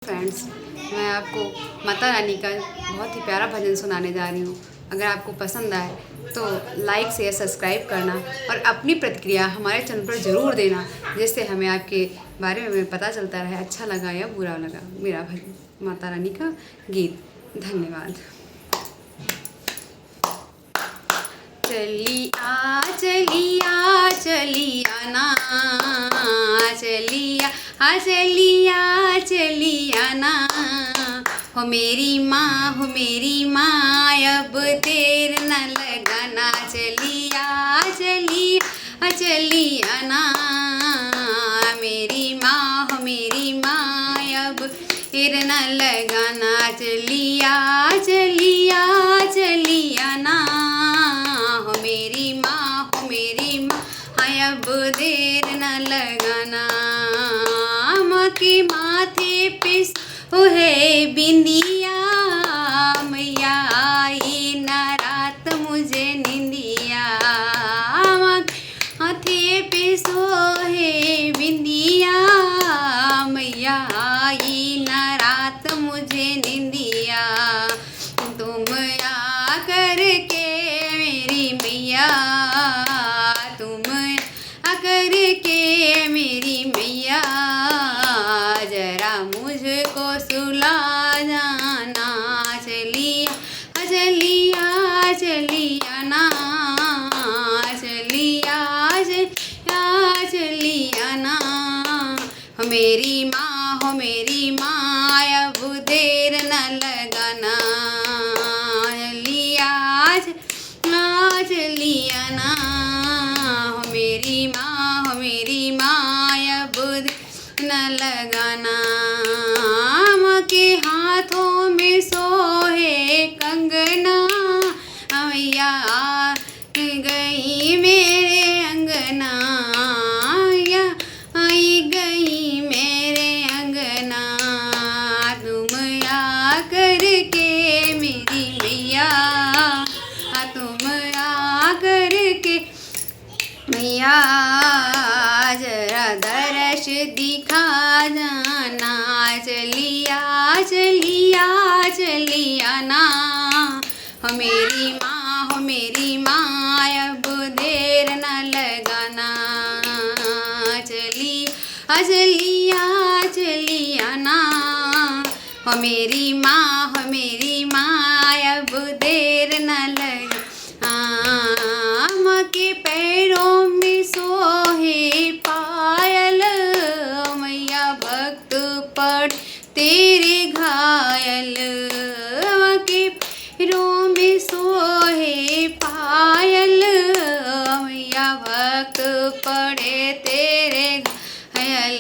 Friends, मैं आपको माता रानी का बहुत ही प्यारा भजन सुनाने जा रही हूँ। अगर आपको पसंद आए तो लाइक शेयर सब्सक्राइब करना और अपनी प्रतिक्रिया हमारे चैनल पर ज़रूर देना, जिससे हमें आपके बारे में पता चलता रहे अच्छा लगा या बुरा लगा मेरा भजन, माता रानी का गीत। धन्यवाद। चलिया चलिया चलिया ना, चलिया चलिया चलिया ना, हो मेरी माँ अब देर न लगाना। चलिया चलिया चलिया ना, मेरी माँ अब देर न लगाना। चलिया चलिया चलिया ना, हो मेरी माँ अब देर न लगाना। माँ के माथे पे है बिंदिया, मैया आई ना रात मुझे निंदिया। माँ के माथे पे है बिंदिया, मैया आई ना रात मुझे निंदिया। तुम आ करके मेरी मैया, तुम आ करके मेरी मैया, जरा मुझको सुला जाना। चलिया चलिया चलिया ना, चलिया चलिया चलिया ना, हो मेरी माँ अब देर न लगाना। चलिया चलिया ना, हो मेरी माँ अब देर न लगाना। माँ के हाथों में सोहे कंगना, मैया गई मेरे अंगना, या आई गई मेरे अंगना। तुम आ करके मेरी मैया, तुम आ करके मैया, जरा दर्श दिखा जाना। चलिया चलिया चलिया ना, हो मेरी माँ अब देर न लगाना। चलिया चलिया चलिया ना, हो मेरी माँ अब देर न लगाना। माँ के पैरों में सोहे पायल, मैया भक्त पड़ तेरे घायल। माँ के पैरों में सोहे पायल, मैया भक्त पड़े तेरे घायल।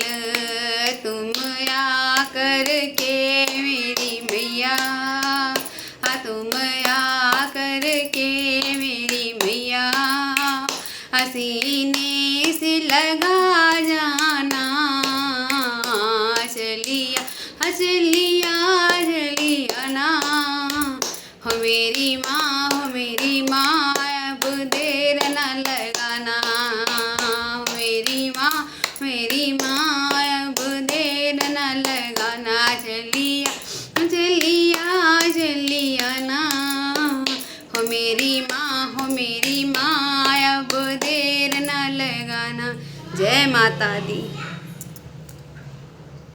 तुम आ करके मेरी मैया, तुम आ करके मेरी मैया, सीने से लगा जाना। चलिया चलिया चलिया ना, हो मेरी माँ अब देर न लगाना। मेरी माँ अब देर न लगाना। चलिया चलिया चलिया ना, हो मेरी माँ अब देर न लगाना। जय माता दी।